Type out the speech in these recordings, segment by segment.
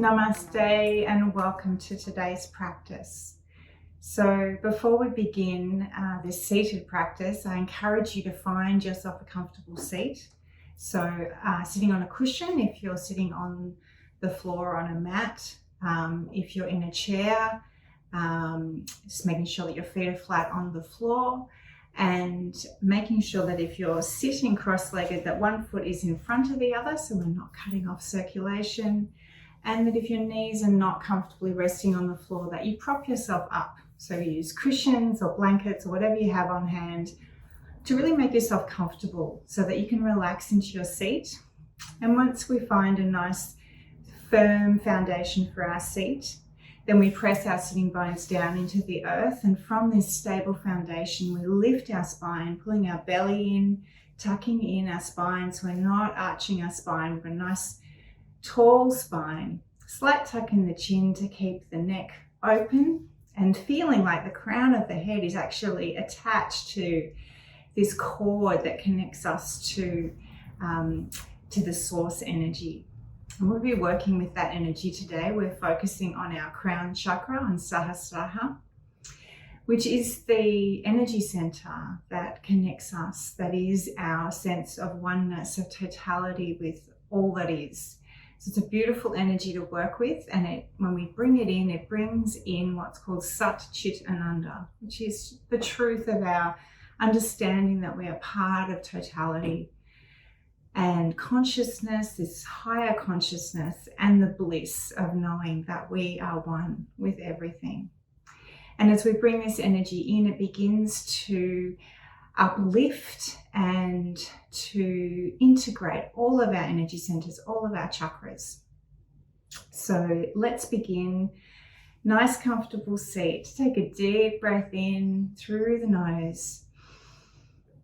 Namaste and welcome to today's practice. So before we begin this seated practice, I encourage you to find yourself a comfortable seat. So sitting on a cushion if you're sitting on the floor on a mat, if you're in a chair, just making sure that your feet are flat on the floor, and making sure that if you're sitting cross-legged that one foot is in front of the other so we're not cutting off circulation, and that if your knees are not comfortably resting on the floor that you prop yourself up. So you use cushions or blankets or whatever you have on hand to really make yourself comfortable so that you can relax into your seat. And once we find a nice firm foundation for our seat, then we press our sitting bones down into the earth, and from this stable foundation we lift our spine, pulling our belly in, tucking in our spine so we're not arching our spine. We've got a nice tall spine, slight tuck in the chin to keep the neck open, and feeling like the crown of the head is actually attached to this cord that connects us to the source energy. And we'll be working with that energy today. We're focusing on our crown chakra, on Sahasrara, which is the energy center that connects us, that is our sense of oneness, of totality with all that is. So it's a beautiful energy to work with, and when we bring it in, it brings in what's called Sat Chit Ananda, which is the truth of our understanding that we are part of totality and consciousness, this higher consciousness, and the bliss of knowing that we are one with everything. And as we bring this energy in, it begins to uplift and to integrate all of our energy centers, all of our chakras. So let's begin. Nice comfortable seat. Take a deep breath in through the nose.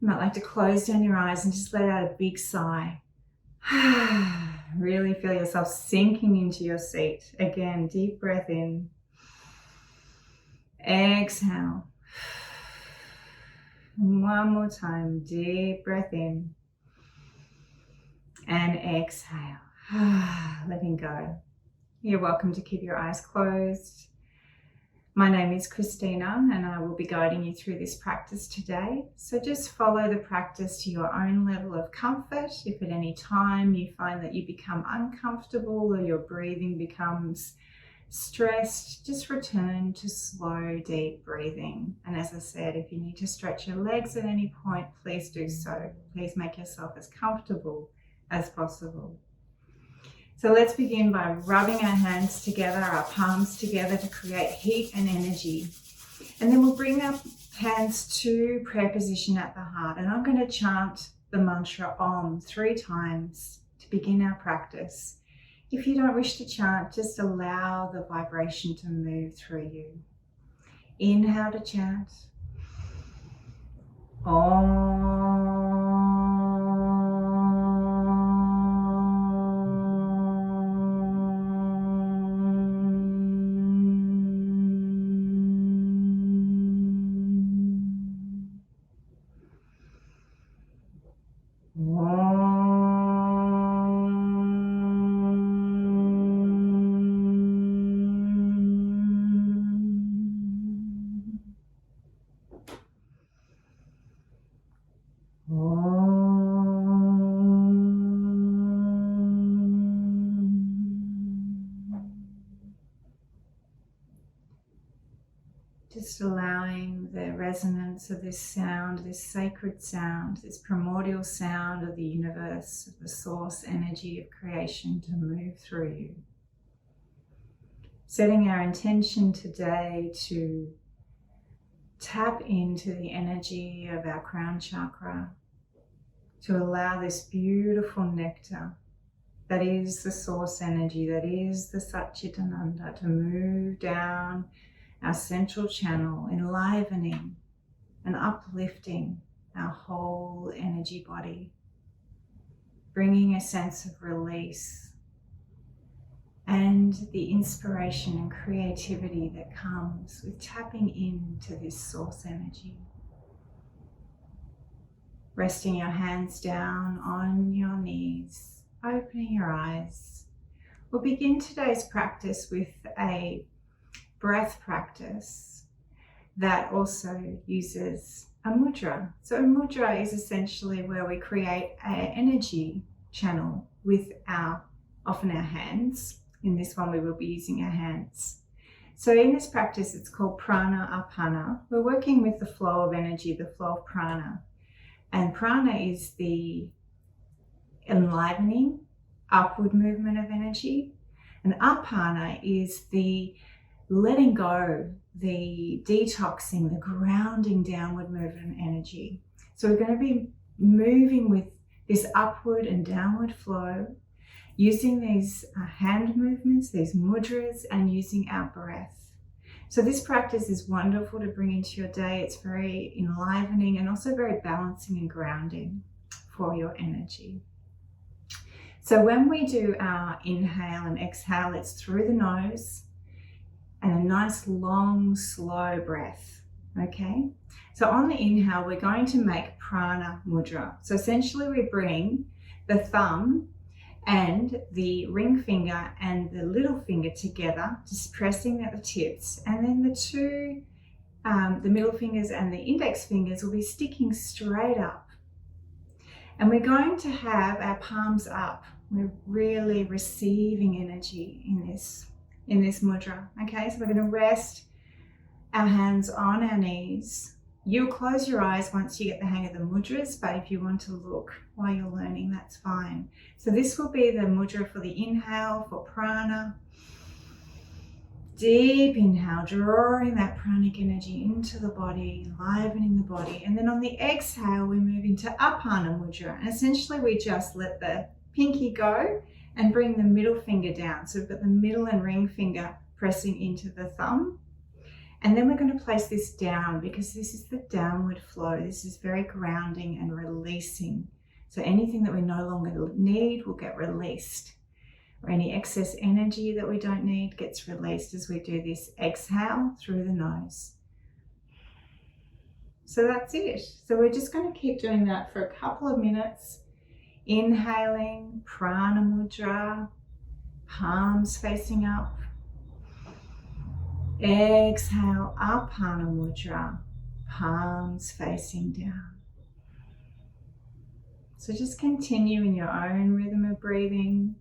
You might like to close down your eyes and just let out a big sigh. Really feel yourself sinking into your seat. Again, deep breath in. Exhale. One more time, deep breath in. And exhale. Letting go. You're welcome to keep your eyes closed. My name is Christina, and I will be guiding you through this practice today. So just follow the practice to your own level of comfort. If at any time you find that you become uncomfortable or your breathing becomes stressed, just return to slow, deep breathing. And as I said, if you need to stretch your legs at any point, please do so. Please make yourself as comfortable as possible. So let's begin by rubbing our hands together, our palms together to create heat and energy. And then we'll bring our hands to prayer position at the heart. And I'm going to chant the mantra Om 3 times to begin our practice. If you don't wish to chant, just allow the vibration to move through you. Inhale to chant. Om. Just allowing the resonance of this sound, this sacred sound, this primordial sound of the universe, of the source energy of creation to move through you. Setting our intention today to tap into the energy of our crown chakra, to allow this beautiful nectar that is the source energy, that is the Sat Chit Ananda, to move down our central channel, enlivening and uplifting our whole energy body, bringing a sense of release and the inspiration and creativity that comes with tapping into this source energy. Resting your hands down on your knees, opening your eyes, We'll begin today's practice with a breath practice that also uses a mudra. So a mudra is essentially where we create an energy channel with often our hands. In this one, we will be using our hands. So in this practice, it's called prana apana. We're working with the flow of energy, the flow of prana. And prana is the enlivening, upward movement of energy. And apana is the letting go, the detoxing, the grounding downward movement of energy. So we're going to be moving with this upward and downward flow, using these hand movements, these mudras, and using our breath. So this practice is wonderful to bring into your day. It's very enlivening and also very balancing and grounding for your energy. So when we do our inhale and exhale, it's through the nose and a nice long, slow breath, okay? So on the inhale, we're going to make prana mudra. So essentially we bring the thumb and the ring finger and the little finger together, just pressing at the tips. And then the two, the middle fingers and the index fingers will be sticking straight up. And we're going to have our palms up. We're really receiving energy in this mudra. Okay, so we're going to rest our hands on our knees. You'll close your eyes once you get the hang of the mudras, but if you want to look while you're learning, that's fine. So this will be the mudra for the inhale, for prana. Deep inhale, drawing that pranic energy into the body, enlivening the body. And then on the exhale, we move into apana mudra. And essentially we just let the pinky go and bring the middle finger down. So we've got the middle and ring finger pressing into the thumb. And then we're going to place this down because this is the downward flow. This is very grounding and releasing. So anything that we no longer need will get released. Or any excess energy that we don't need gets released as we do this exhale through the nose. So that's it. So we're just going to keep doing that for a couple of minutes. Inhaling, prana mudra, palms facing up. Exhale, apana mudra, palms facing down. So just continue in your own rhythm of breathing.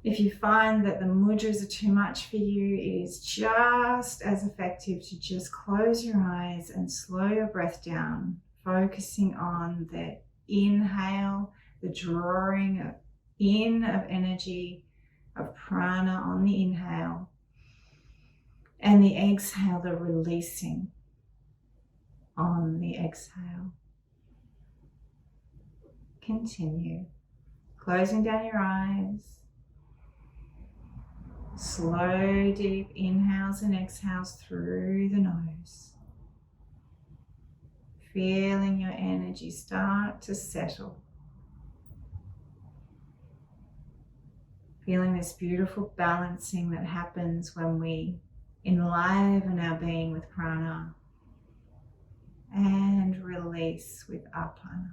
If you find that the mudras are too much for you, it is just as effective to just close your eyes and slow your breath down, focusing on the inhale, the drawing in of energy, of prana on the inhale, and the exhale, the releasing on the exhale. Continue. Closing down your eyes. Slow, deep inhales and exhales through the nose. Feeling your energy start to settle. Feeling this beautiful balancing that happens when we enliven our being with prana and release with apana.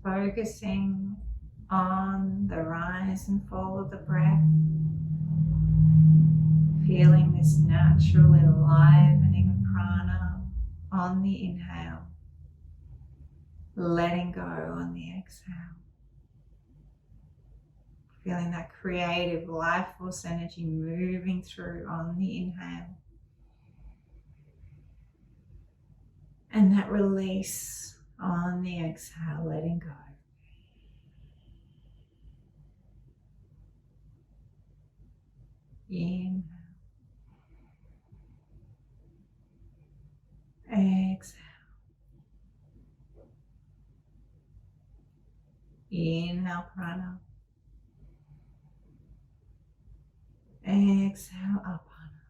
Focusing on the rise and fall of the breath, feeling this natural enlivening of prana on the inhale, letting go on the exhale, feeling that creative life force energy moving through on the inhale, and that release on the exhale, letting go. Inhale. Exhale. Inhale prana. Exhale apana.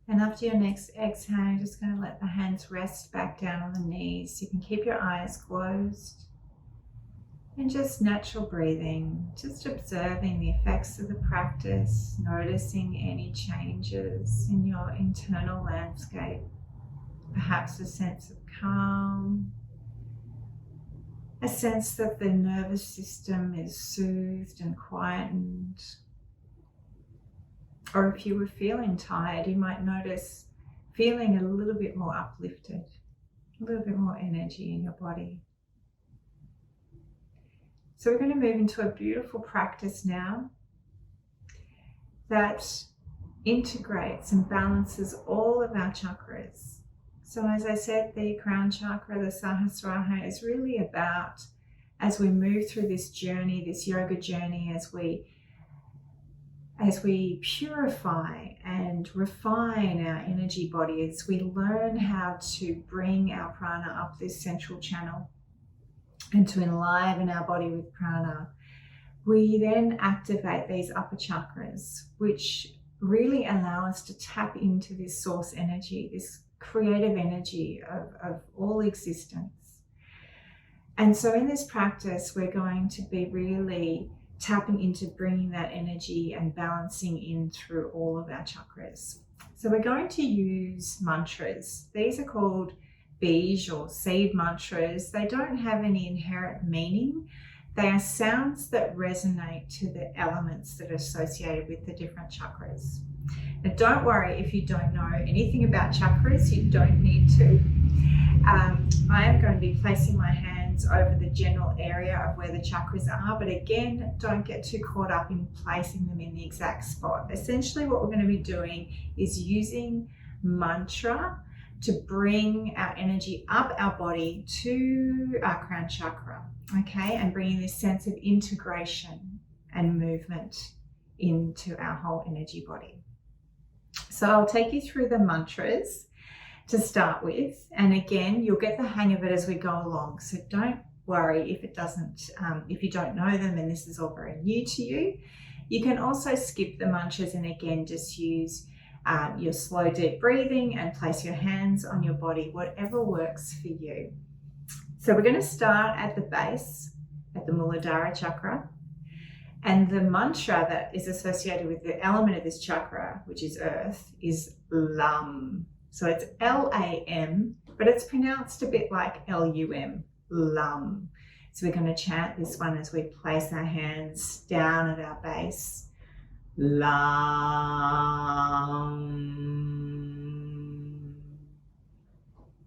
And after your next exhale, you're just going to let the hands rest back down on the knees. You can keep your eyes closed. And just natural breathing, just observing the effects of the practice, noticing any changes in your internal landscape, perhaps a sense of calm, a sense that the nervous system is soothed and quietened. Or if you were feeling tired, you might notice feeling a little bit more uplifted, a little bit more energy in your body. So we're going to move into a beautiful practice now that integrates and balances all of our chakras. So as I said, the crown chakra, the Sahasrara, is really about, as we move through this journey, this yoga journey, as we purify and refine our energy body, as we learn how to bring our prana up this central channel and to enliven our body with prana, we then activate these upper chakras, which really allow us to tap into this source energy, this creative energy of all existence. And so in this practice, we're going to be really tapping into bringing that energy and balancing in through all of our chakras. So we're going to use mantras. These are called bij or seed mantras. They don't have any inherent meaning. They are sounds that resonate to the elements that are associated with the different chakras. Now don't worry if you don't know anything about chakras, you don't need to. I am going to be placing my hands over the general area of where the chakras are, but again, don't get too caught up in placing them in the exact spot. Essentially what we're going to be doing is using mantra to bring our energy up our body to our crown chakra, okay, and bringing this sense of integration and movement into our whole energy body. So I'll take you through the mantras to start with, and again, you'll get the hang of it as we go along, so don't worry if it doesn't, if you don't know them and this is all very new to you. You can also skip the mantras and again just use your slow deep breathing and place your hands on your body, whatever works for you. So we're going to start at the base, at the Muladhara chakra, and the mantra that is associated with the element of this chakra, which is earth, is LAM. So it's L-A-M, but it's pronounced a bit like L-U-M, LAM. So we're going to chant this one as we place our hands down at our base. LAM.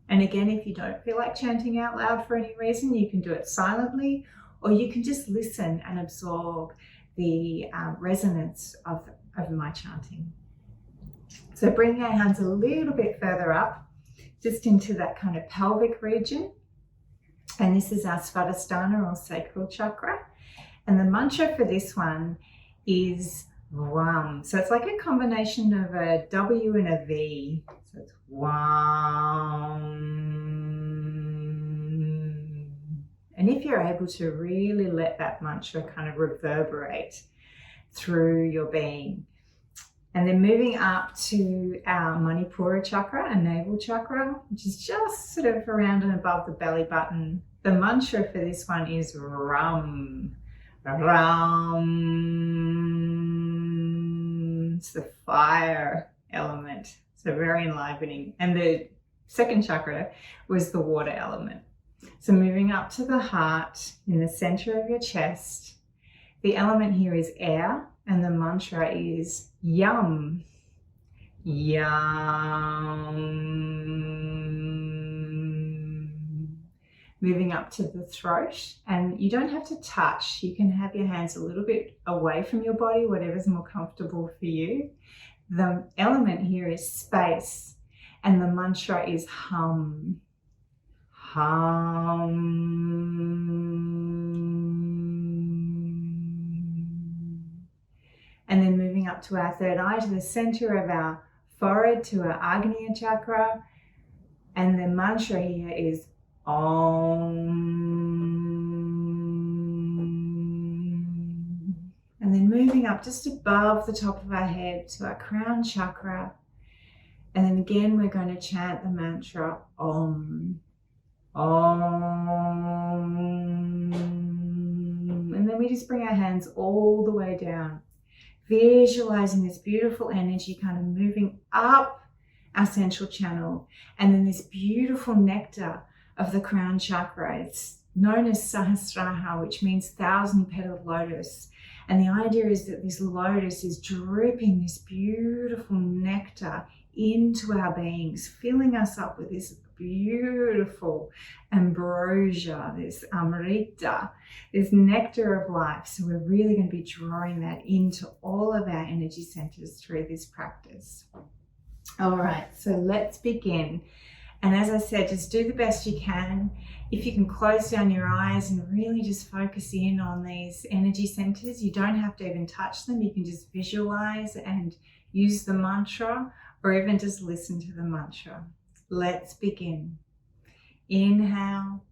And again, if you don't feel like chanting out loud for any reason, you can do it silently, or you can just listen and absorb the resonance of my chanting. So bring our hands a little bit further up, just into that kind of pelvic region. And this is our Svadhisthana or sacral chakra. And the mantra for this one is WAM. So it's like a combination of a W and a V. So it's WAM. And if you're able to really let that mantra kind of reverberate through your being. And then moving up to our Manipura chakra, our navel chakra, which is just sort of around and above the belly button. The mantra for this one is Ram. Ram. It's the fire element. So very enlivening. And the second chakra was the water element. So moving up to the heart in the center of your chest. The element here is air. And the mantra is Yum, Yum. Moving up to the throat, and you don't have to touch. You can have your hands a little bit away from your body, whatever's more comfortable for you. The element here is space, and the mantra is Hum, Hum. And then moving up to our third eye, to the center of our forehead, to our Agnya chakra. And the mantra here is Om. And then moving up just above the top of our head to our crown chakra. And then again, we're going to chant the mantra Om. Om. And then we just bring our hands all the way down, visualizing this beautiful energy kind of moving up our central channel, and then this beautiful nectar of the crown chakra. It's known as Sahasrara, which means 1,000-petaled lotus. And the idea is that this lotus is dripping this beautiful nectar into our beings, filling us up with this beautiful ambrosia, this amrita, this nectar of life. So we're really going to be drawing that into all of our energy centers through this practice. All right, so let's begin. And as I said, just do the best you can. If you can close down your eyes and really just focus in on these energy centers, you don't have to even touch them. You can just visualize and use the mantra, or even just listen to the mantra. Let's begin. Inhale,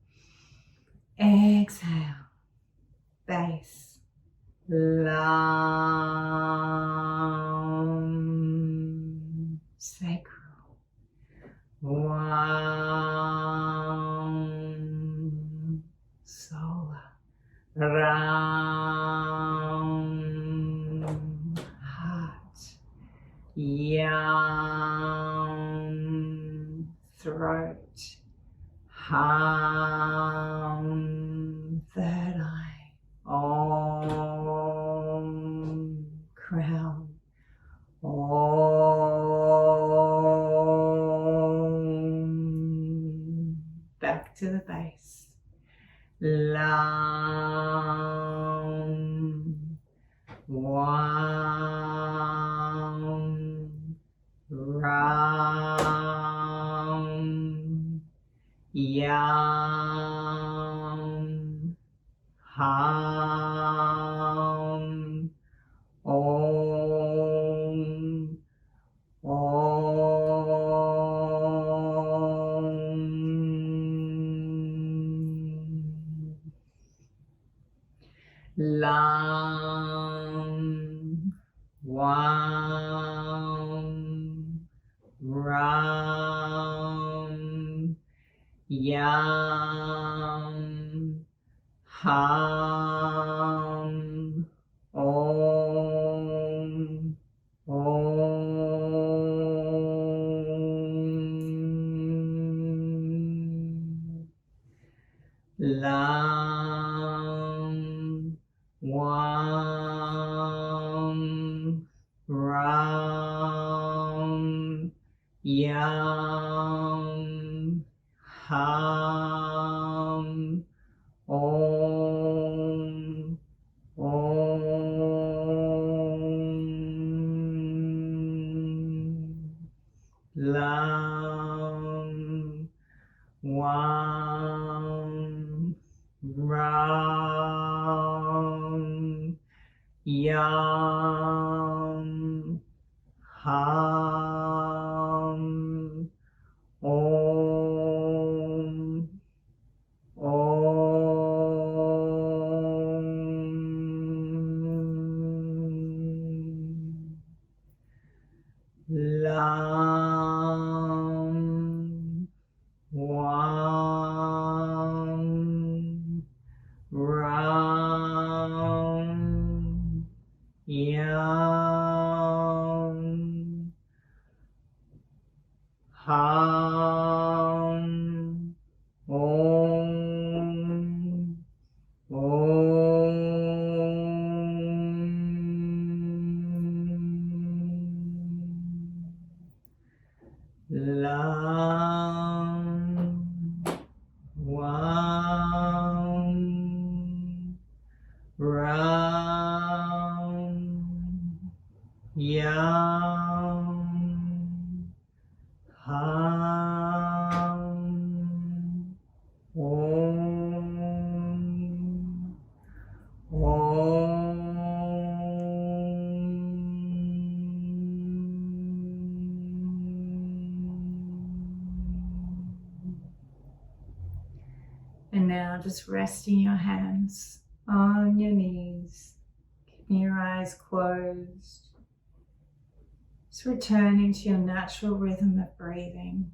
exhale, base, Lam, sacral, Wam, solar, Ram, heart, Yam, throat, Ham, third eye, Om, crown, Om, back to the base, Lam, Wam, Ram, Yam, Ham, Om, Om. Lam, Wam, Ram, Yam, Ham, Om, Om. Lam, Wam, Ram, Yam, Ham, Om, Om. Lam, Wam, Ram, Yam, Ham, Om, Om. Lam, Wam, Ram, Yam, Ham, Om, Om. Lam, Wam, Ram, Yam, Ham, Om, Om. now just resting your hands on your knees, keeping your eyes closed. Just returning to your natural rhythm of breathing,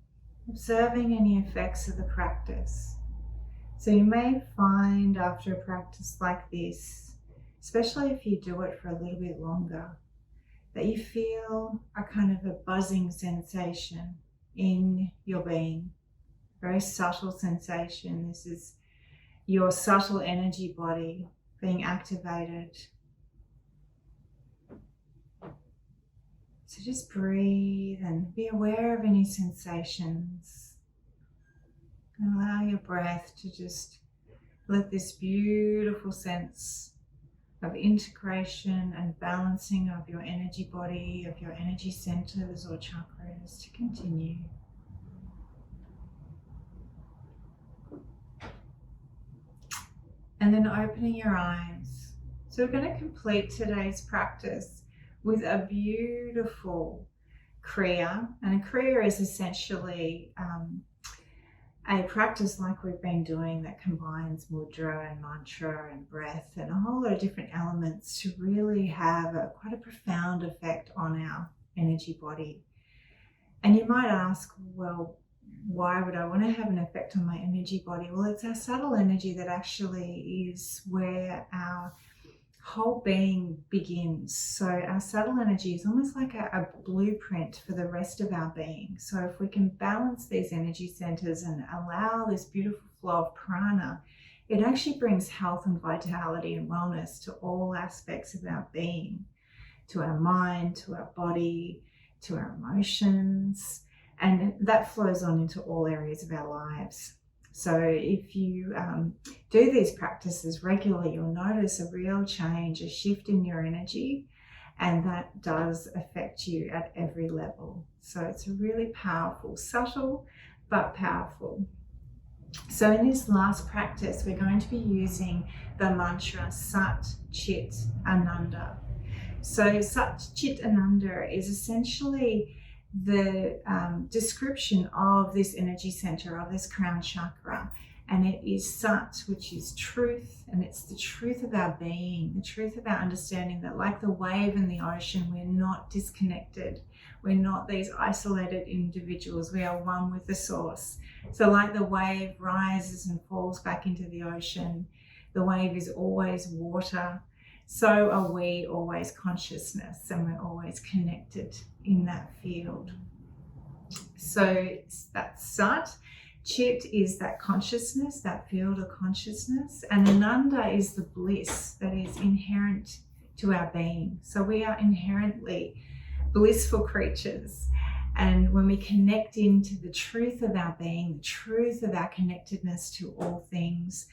observing any effects of the practice. So you may find after a practice like this, especially if you do it for a little bit longer, that you feel a kind of a buzzing sensation in your being, very subtle sensation. This is your subtle energy body being activated. So just breathe and be aware of any sensations. And allow your breath to just let this beautiful sense of integration and balancing of your energy body, of your energy centers or chakras to continue. And then opening your eyes. So we're going to complete today's practice with a beautiful Kriya. And a Kriya is essentially a practice like we've been doing that combines mudra and mantra and breath and a whole lot of different elements to really have quite a profound effect on our energy body. And you might ask, well, why would I want to have an effect on my energy body? Well, it's our subtle energy that actually is where our whole being begins. So our subtle energy is almost like a blueprint for the rest of our being. So if we can balance these energy centers and allow this beautiful flow of prana, it actually brings health and vitality and wellness to all aspects of our being, to our mind, to our body, to our emotions, and that flows on into all areas of our lives. So if you do these practices regularly, you'll notice a real change, a shift in your energy, and that does affect you at every level. So it's a really powerful, subtle, but powerful. So in this last practice, we're going to be using the mantra Sat Chit Ananda. So Sat Chit Ananda is essentially the description of this energy center, of this crown chakra, and it is Sat, which is truth, and it's the truth of our being, the truth of our understanding that like the wave in the ocean, we're not disconnected, we're not these isolated individuals, we are one with the source. So like the wave rises and falls back into the ocean, the wave is always water, so are we always consciousness, and we're always connected in that field. So that's Sat. Chit is that consciousness, that field of consciousness, and Ananda is the bliss that is inherent to our being. So we are inherently blissful creatures, and when we connect into the truth of our being, the truth of our connectedness to all things,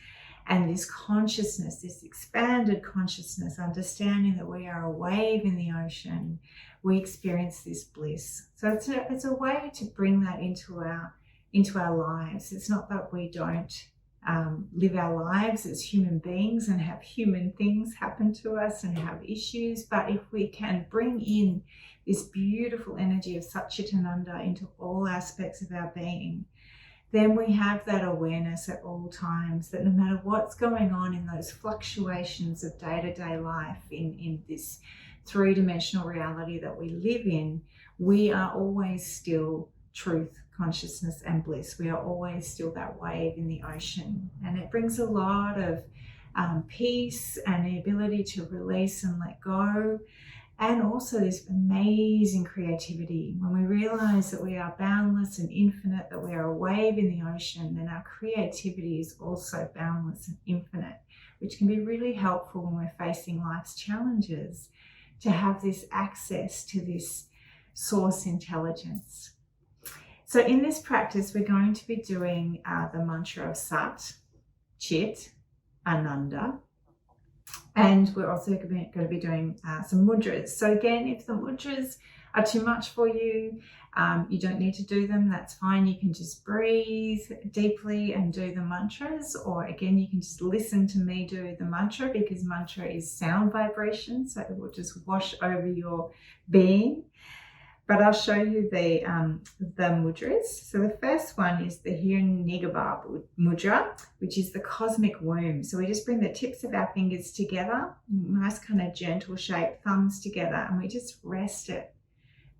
and this consciousness, this expanded consciousness, understanding that we are a wave in the ocean, we experience this bliss. So it's a way to bring that into our lives. It's not that we don't live our lives as human beings and have human things happen to us and have issues, but if we can bring in this beautiful energy of Sat Chit Ananda into all aspects of our being, then we have that awareness at all times that no matter what's going on in those fluctuations of day-to-day life in this three-dimensional reality that we live in, we are always still truth, consciousness, and bliss. We are always still that wave in the ocean. And it brings a lot of peace and the ability to release and let go. And also this amazing creativity. When we realize that we are boundless and infinite, that we are a wave in the ocean, then our creativity is also boundless and infinite, which can be really helpful when we're facing life's challenges, to have this access to this source intelligence. So in this practice, we're going to be doing the mantra of Sat, Chit, Ananda. And we're also going to be doing some mudras. So again, if the mudras are too much for you, you don't need to do them. That's fine. You can just breathe deeply and do the mantras. Or again, you can just listen to me do the mantra, because mantra is sound vibration. So it will just wash over your being. But I'll show you the mudras. So the first one is the Hiranyagarbha mudra, which is the cosmic womb. So we just bring the tips of our fingers together, nice kind of gentle shape, thumbs together, and we just rest it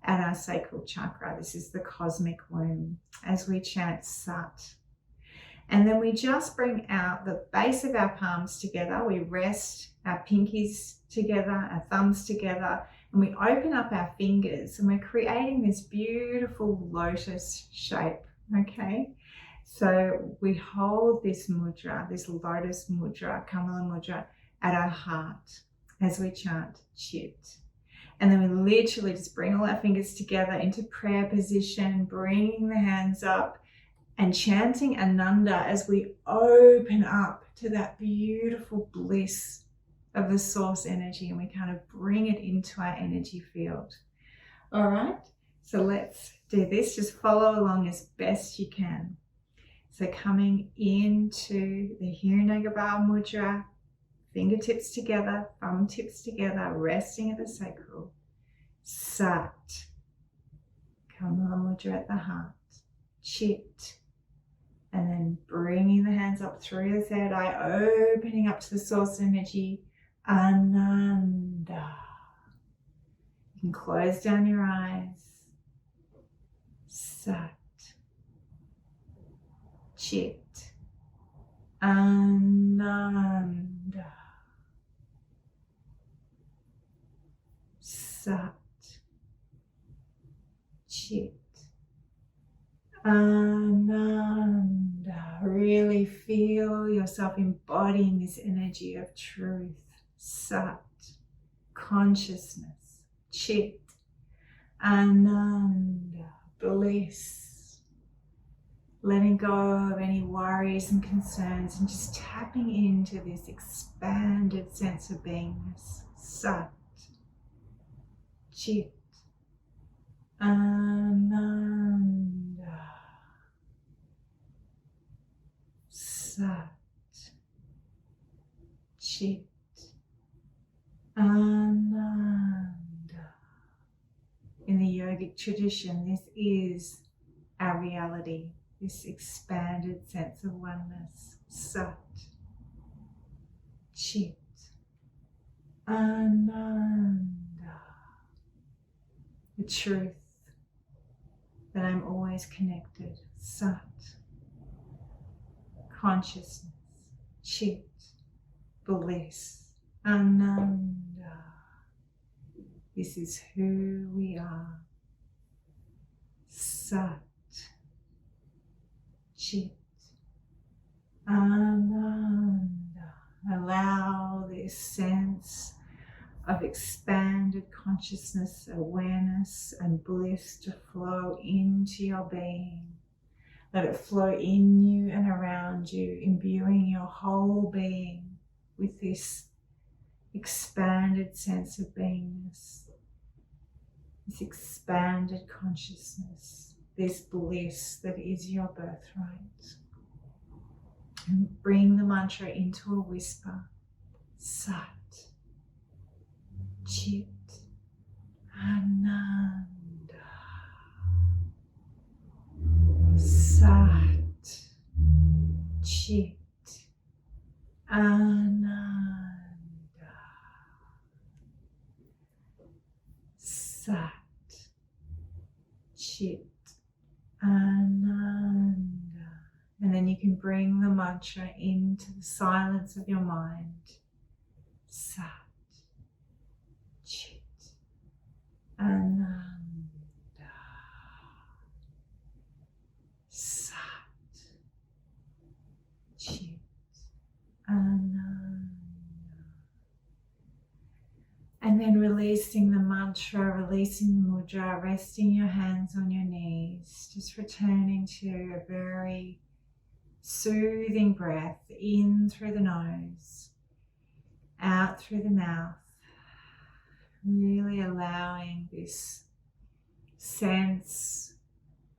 at our sacral chakra. This is the cosmic womb as we chant Sat. And then we just bring out the base of our palms together. We rest our pinkies together, our thumbs together, and we open up our fingers and we're creating this beautiful lotus shape, okay? So we hold this mudra, this lotus mudra, Kamala mudra, at our heart as we chant Chit. And then we literally just bring all our fingers together into prayer position, bringing the hands up and chanting Ananda as we open up to that beautiful bliss of the source energy, and we kind of bring it into our energy field. All right, so let's do this. Just follow along as best you can. So coming into the Hiranyagarbha mudra, fingertips together, thumb tips together, resting at the sacral. Sat, Kamala mudra at the heart. Chit. And then bringing the hands up through the third eye, opening up to the source energy. Ananda. You can close down your eyes. Sat. Chit. Ananda. Sat. Chit. Ananda. Really feel yourself embodying this energy of truth. Sat. Consciousness. Chit. Ananda. Bliss. Letting go of any worries and concerns and just tapping into this expanded sense of beingness. Sat. Chit. Ananda. Sat. Chit. Ananda. In the yogic tradition, this is our reality, this expanded sense of oneness. Sat. Chit. Ananda. The truth that I'm always connected. Sat. Consciousness. Chit. Bliss. Ananda. This is who we are. Sat. Chit. Ananda. Allow this sense of expanded consciousness, awareness, and bliss to flow into your being. Let it flow in you and around you, imbuing your whole being with this expanded sense of beingness, this expanded consciousness, this bliss that is your birthright. And bring the mantra into a whisper. Sat. Chit. Ananda. Sat. Chit. Ananda. Sat. Chit. Ananda. And then you can bring the mantra into the silence of your mind. Sat. Chit. Ananda. Sat. Chit. Ananda. And then releasing the mantra, releasing the mudra, resting your hands on your knees, just returning to a very soothing breath in through the nose, out through the mouth, really allowing this sense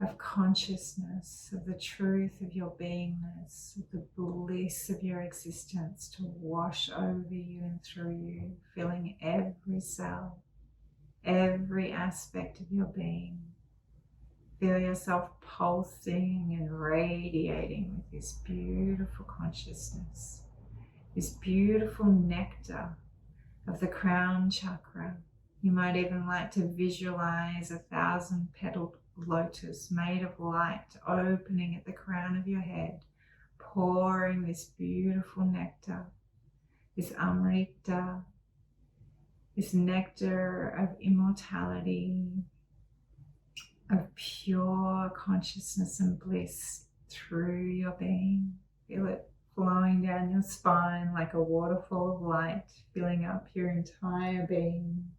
of consciousness, of the truth of your beingness, of the bliss of your existence to wash over you and through you, filling every cell, every aspect of your being. Feel yourself pulsing and radiating with this beautiful consciousness, this beautiful nectar of the crown chakra. You might even like to visualize 1,000-petaled lotus made of light opening at the crown of your head, pouring this beautiful nectar, this amrita, this nectar of immortality, of pure consciousness and bliss through your being. Feel it flowing down your spine like a waterfall of light, filling up your entire being.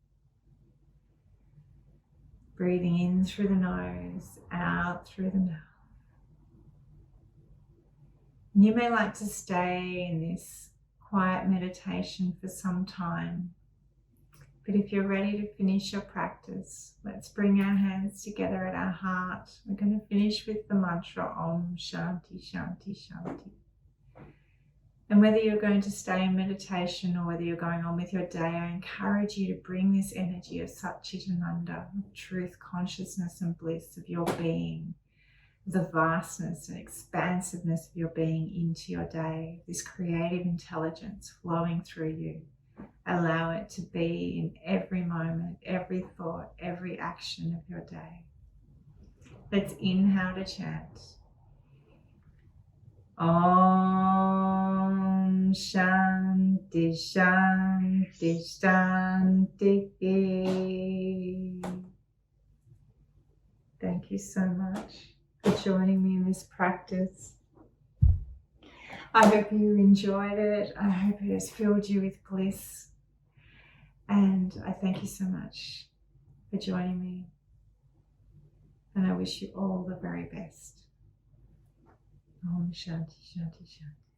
Breathing in through the nose, out through the mouth. And you may like to stay in this quiet meditation for some time. But if you're ready to finish your practice, let's bring our hands together at our heart. We're going to finish with the mantra Om Shanti Shanti Shanti. And whether you're going to stay in meditation or whether you're going on with your day, I encourage you to bring this energy of Chit Ananda, truth, consciousness and bliss of your being, the vastness and expansiveness of your being into your day, this creative intelligence flowing through you. Allow it to be in every moment, every thought, every action of your day. Let's inhale to chant. Om Shanti Shanti Shanti. Thank you so much for joining me in this practice. I hope you enjoyed it. I hope it has filled you with bliss. And I thank you so much for joining me. And I wish you all the very best. Om Shanti Shanti Shanti.